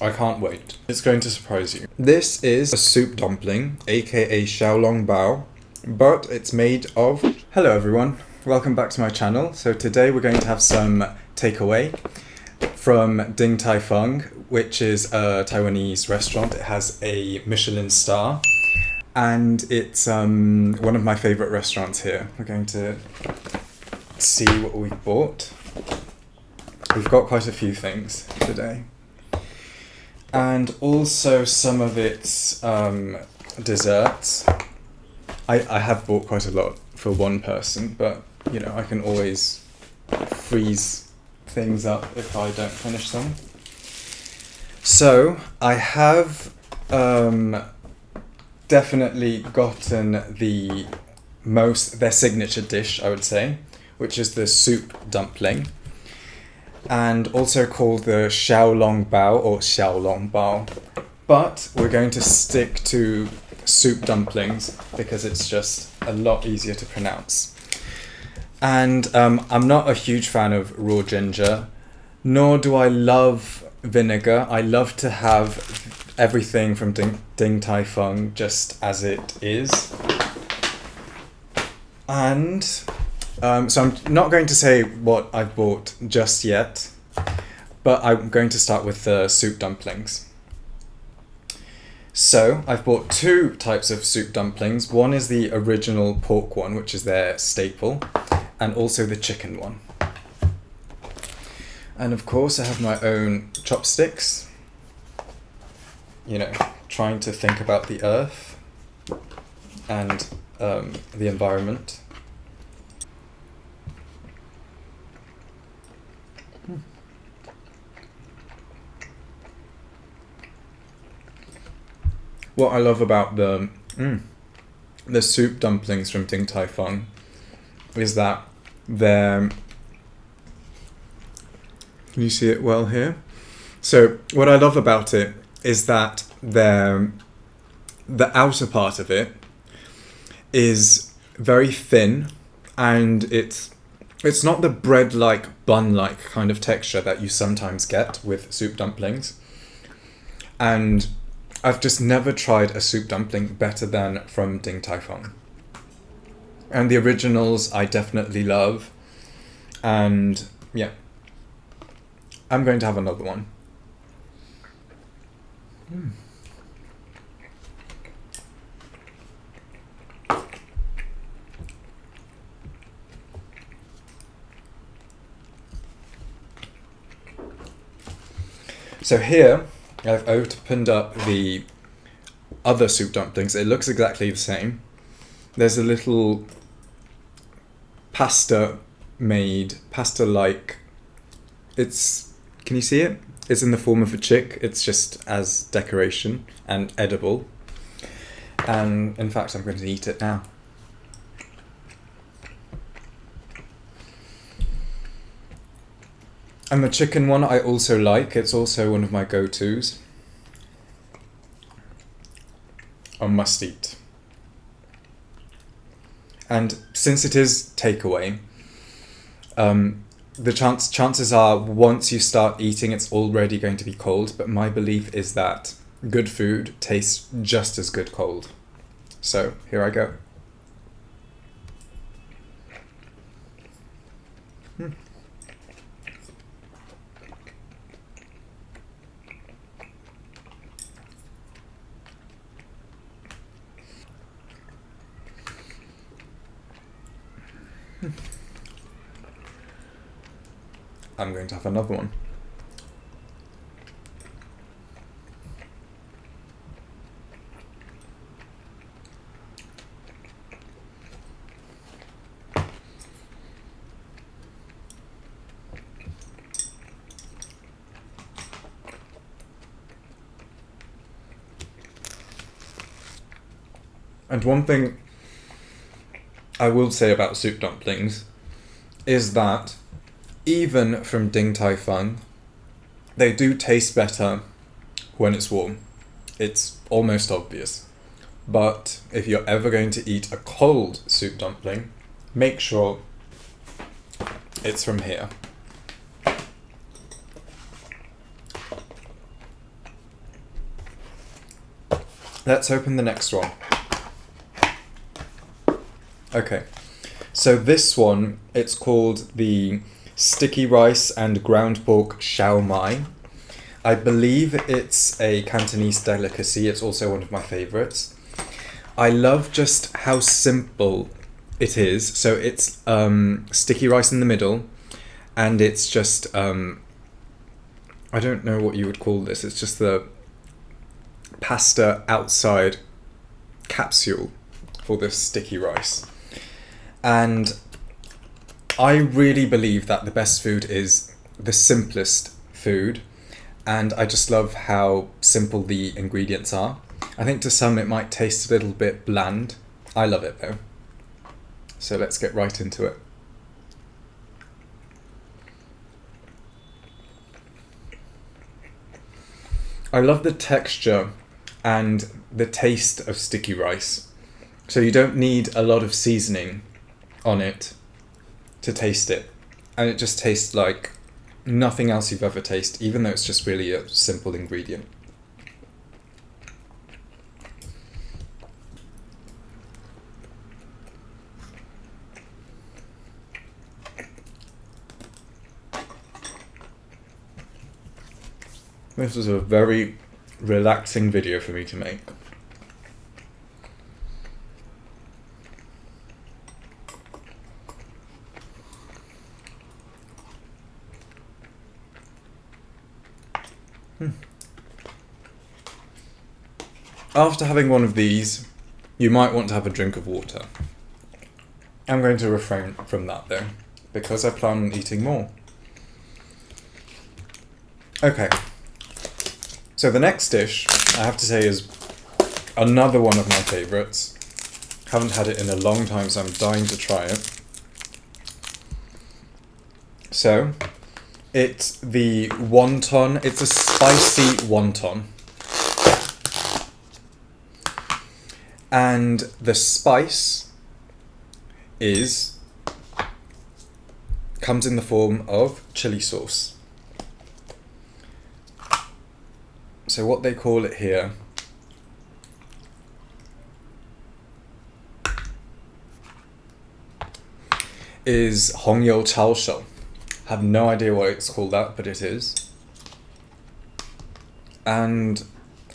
I can't wait. It's going to surprise you. This is a soup dumpling, aka Xiao Long Bao, but it's made of... Hello everyone, welcome back to my channel. So today we're going to have some takeaway from Din Tai Fung, which is a Taiwanese restaurant. It has a Michelin star, and it's one of my favorite restaurants here. We're going to see what we've bought. We've got quite a few things today. And also some of its desserts. I have bought quite a lot for one person, but you know, I can always freeze things up if I don't finish them. So I have definitely gotten their signature dish, I would say, which is the soup dumpling, and also called the Xiao Long Bao or Xiao Long Bao. But we're going to stick to soup dumplings because it's just a lot easier to pronounce. And I'm not a huge fan of raw ginger, nor do I love vinegar. I love to have everything from Din Tai Fung just as it is. And so I'm not going to say what I've bought just yet, but I'm going to start with the soup dumplings. So I've bought two types of soup dumplings. One is the original pork one, which is their staple, and also the chicken one. And of course I have my own chopsticks, you know, trying to think about the earth and the environment. What I love about the soup dumplings from Din Tai Fung is that they're... Can you see it well here? So what I love about it is that the outer part of it is very thin, and it's not the bread-like, bun-like kind of texture that you sometimes get with soup dumplings. And I've just never tried a soup dumpling better than from Din Tai Fung. And the originals I definitely love. And yeah, I'm going to have another one. So here, I've opened up the other soup dumplings. It looks exactly the same. There's a little pasta-like, can you see it? It's in the form of a chick. It's just as decoration and edible. And in fact, I'm going to eat it now. And the chicken one I also like. It's also one of my go-tos. A must eat. And since it is takeaway, the chances are once you start eating, it's already going to be cold. But my belief is that good food tastes just as good cold. So here I go. I'm going to have another one. And one thing I will say about soup dumplings is that even from Din Tai Fung, they do taste better when it's warm. It's almost obvious. But if you're ever going to eat a cold soup dumpling, make sure it's from here. let's open the next one. Okay, so this one, it's called the sticky rice and ground pork Xiao Mai. I believe it's a Cantonese delicacy. It's also one of my favourites. I love just how simple it is. So it's sticky rice in the middle, and it's just, I don't know what you would call this. It's just the pasta outside capsule for this sticky rice. And I really believe that the best food is the simplest food. And I just love how simple the ingredients are. I think to some it might taste a little bit bland. I love it though. So let's get right into it. I love the texture and the taste of sticky rice. So you don't need a lot of seasoning on it to taste it. And it just tastes like nothing else you've ever tasted, even though it's just really a simple ingredient. This is a very relaxing video for me to make. After having one of these, you might want to have a drink of water. I'm going to refrain from that though, because I plan on eating more. Okay, so the next dish, I have to say, is another one of my favourites. Haven't had it in a long time, so I'm dying to try it. So, it's the wonton. It's a spicy wonton. And the spice comes in the form of chili sauce. So what they call it here is Hongyou Chao Shou. Have no idea why it's called that, but it is. And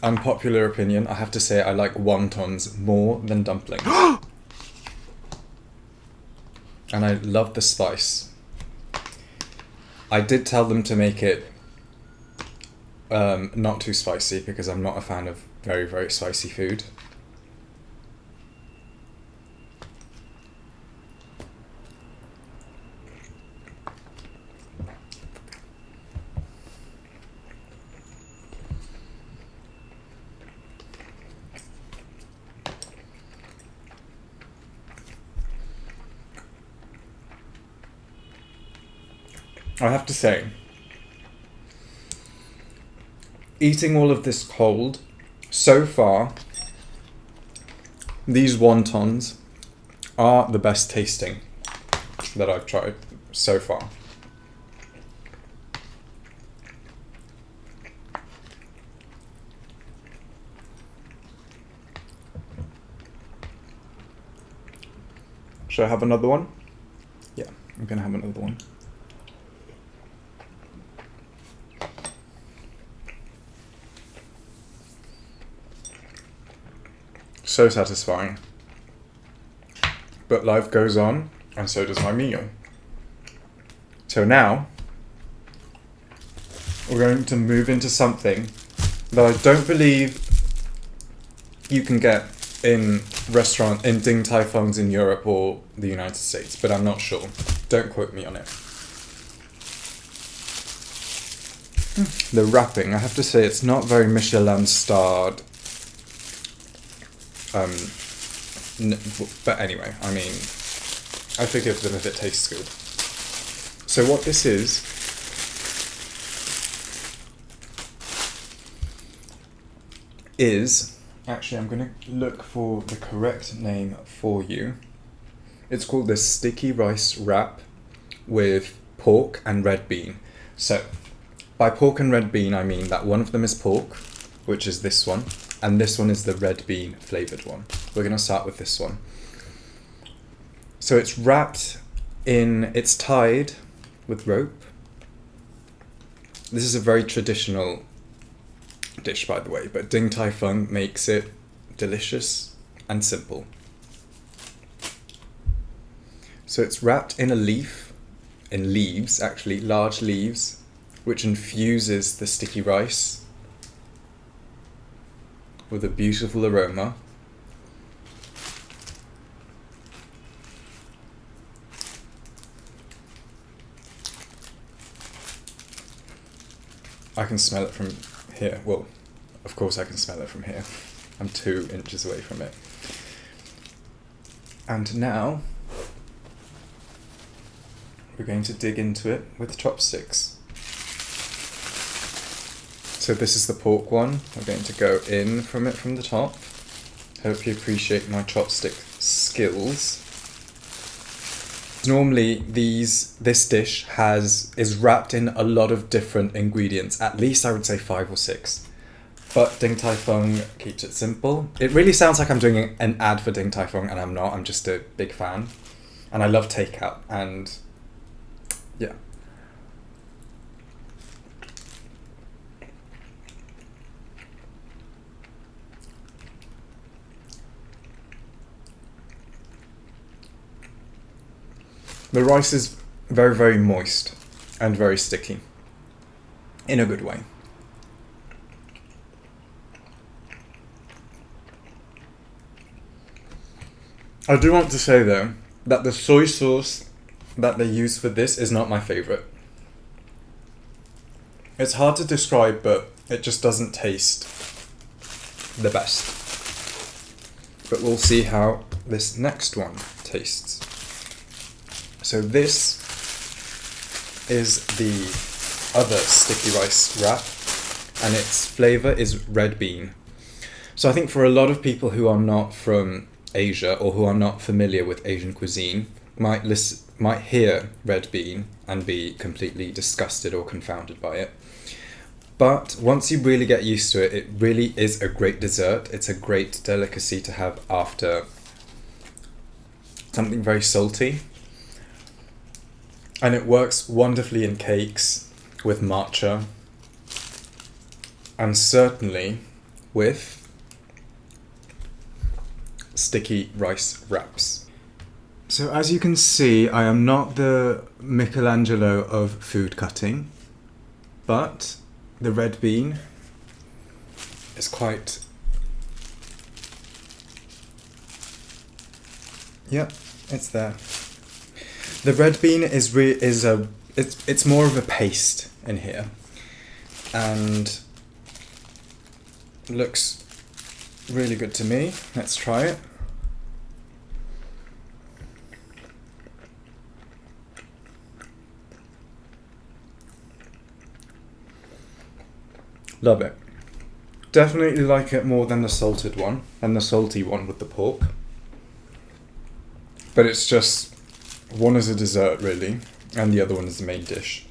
unpopular opinion, I have to say I like wontons more than dumplings. And I love the spice. I did tell them to make it not too spicy because I'm not a fan of very, very spicy food. I have to say, eating all of this cold, so far, these wontons are the best tasting that I've tried so far. Should I have another one? Yeah, I'm gonna have another one. So satisfying. But life goes on, and so does my meal. So now, we're going to move into something that I don't believe you can get in Din Tai Fungs in Europe or the United States, but I'm not sure. Don't quote me on it. The wrapping, I have to say, it's not very Michelin starred. But anyway, I mean, I forgive them if it tastes good. So what this is, actually I'm going to look for the correct name for you. It's called the sticky rice wrap with pork and red bean. So, by pork and red bean I mean that one of them is pork, which is this one, and this one is the red bean flavoured one. We're going to start with this one. So it's it's tied with rope. This is a very traditional dish, by the way, but Din Tai Fung makes it delicious and simple. So it's wrapped in leaves, actually, large leaves, which infuses the sticky rice with a beautiful aroma. I can smell it from here. Well, of course I can smell it from here. I'm 2 inches away from it. And now we're going to dig into it with chopsticks. So this is the pork one. We're going to go in from it from the top. Hope you appreciate my chopstick skills. Normally this dish is wrapped in a lot of different ingredients, at least I would say 5 or 6. But Din Tai Fung keeps it simple. It really sounds like I'm doing an ad for Din Tai Fung, and I'm not. I'm just a big fan. And I love takeout, and yeah. The rice is very, very moist and very sticky, in a good way. I do want to say though, that the soy sauce that they use for this is not my favourite. It's hard to describe, but it just doesn't taste the best. But we'll see how this next one tastes. So this is the other sticky rice wrap, and its flavour is red bean. So I think for a lot of people who are not from Asia or who are not familiar with Asian cuisine might hear red bean and be completely disgusted or confounded by it. But once you really get used to it, it really is a great dessert. It's a great delicacy to have after something very salty. And it works wonderfully in cakes, with matcha, and certainly with sticky rice wraps. So as you can see, I am not the Michelangelo of food cutting, but the red bean is quite... Yep, it's there. The red bean it's more of a paste in here, and looks really good to me. Let's try it. Love it. Definitely like it more than the salted one and the salty one with the pork. But it's just, one is a dessert really, and the other one is the main dish.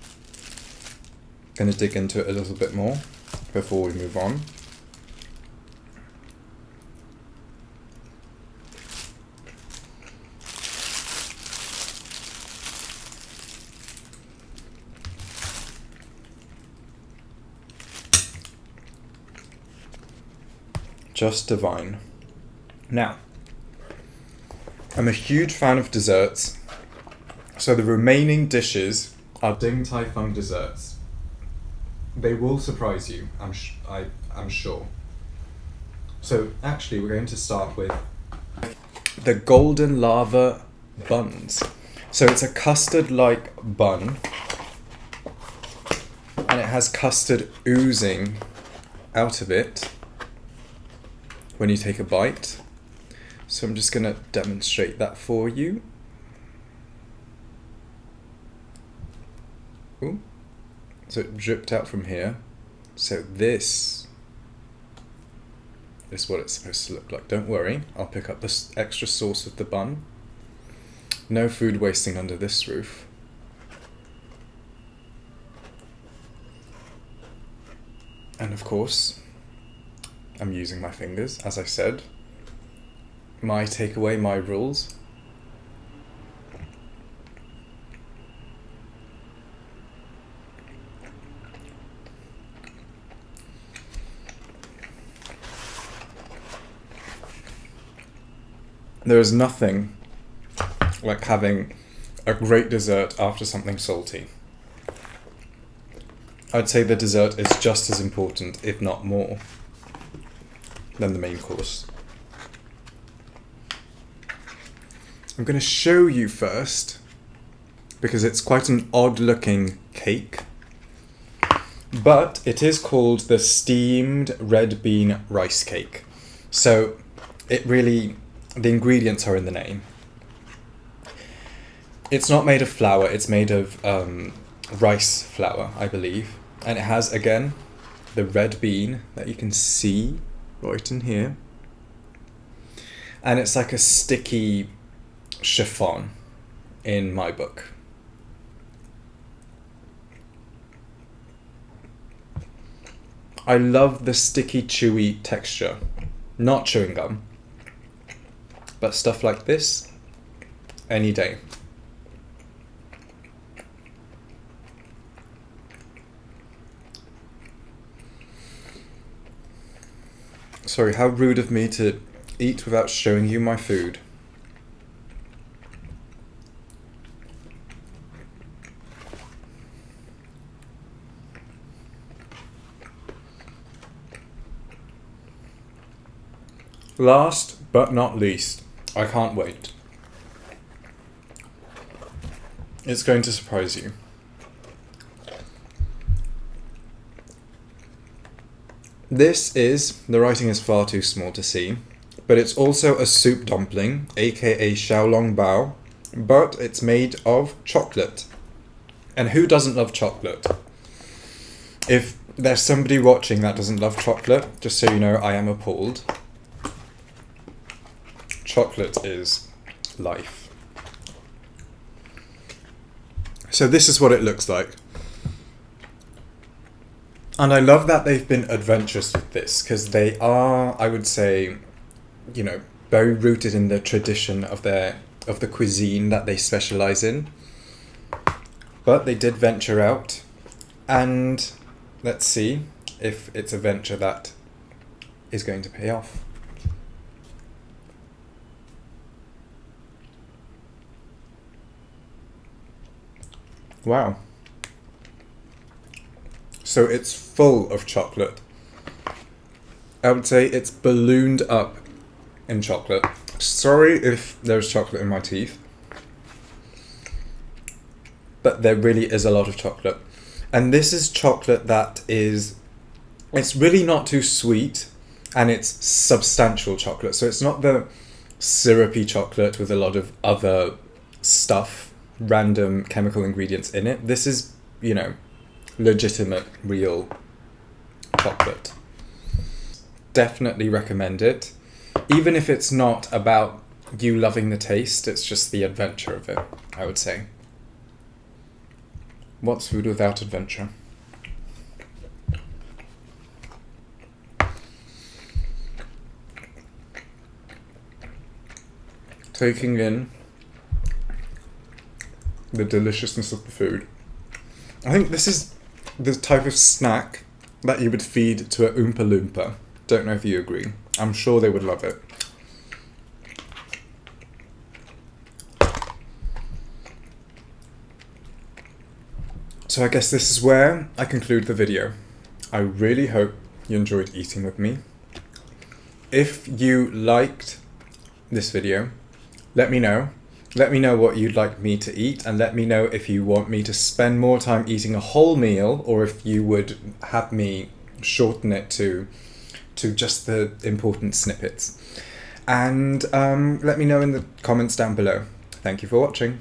Gonna dig into it a little bit more before we move on. Just divine. Now, I'm a huge fan of desserts, so the remaining dishes are Din Tai Fung desserts. They will surprise you, I'm sure. So actually we're going to start with the golden lava buns. So it's a custard-like bun, and it has custard oozing out of it when you take a bite. So I'm just going to demonstrate that for you. Ooh. So it dripped out from here. So this is what it's supposed to look like. Don't worry, I'll pick up this extra sauce with the bun. No food wasting under this roof. And of course, I'm using my fingers, as I said. My takeaway, my rules. There is nothing like having a great dessert after something salty. I'd say the dessert is just as important, if not more, than the main course. I'm going to show you first, because it's quite an odd looking cake, but it is called the steamed red bean rice cake. So it really, the ingredients are in the name. It's not made of flour, it's made of rice flour, I believe. And it has, again, the red bean that you can see right in here. And it's like a sticky chiffon in my book. I love the sticky, chewy texture. Not chewing gum, but stuff like this, any day. Sorry, how rude of me to eat without showing you my food. Last but not least, I can't wait. It's going to surprise you. This is, the writing is far too small to see, but it's also a soup dumpling, aka Xiao Long Bao, but it's made of chocolate. And who doesn't love chocolate? If there's somebody watching that doesn't love chocolate, just so you know, I am appalled. Chocolate is life. So this is what it looks like. And I love that they've been adventurous with this, because they are, I would say, you know, very rooted in the tradition of the cuisine that they specialize in. But they did venture out, and let's see if it's a venture that is going to pay off. Wow. So it's full of chocolate. I would say it's ballooned up in chocolate. Sorry if there's chocolate in my teeth, but there really is a lot of chocolate. And this is chocolate that is, it's really not too sweet, and it's substantial chocolate. So it's not the syrupy chocolate with a lot of other stuff, random chemical ingredients in it. This is, you know, legitimate, real chocolate. Definitely recommend it. Even if it's not about you loving the taste, it's just the adventure of it, I would say. What's food without adventure? Taking in the deliciousness of the food. I think this is the type of snack that you would feed to a Oompa Loompa. Don't know if you agree. I'm sure they would love it. So I guess this is where I conclude the video. I really hope you enjoyed eating with me. If you liked this video, let me know. Let me know what you'd like me to eat, and let me know if you want me to spend more time eating a whole meal, or if you would have me shorten it to just the important snippets. And let me know in the comments down below. Thank you for watching.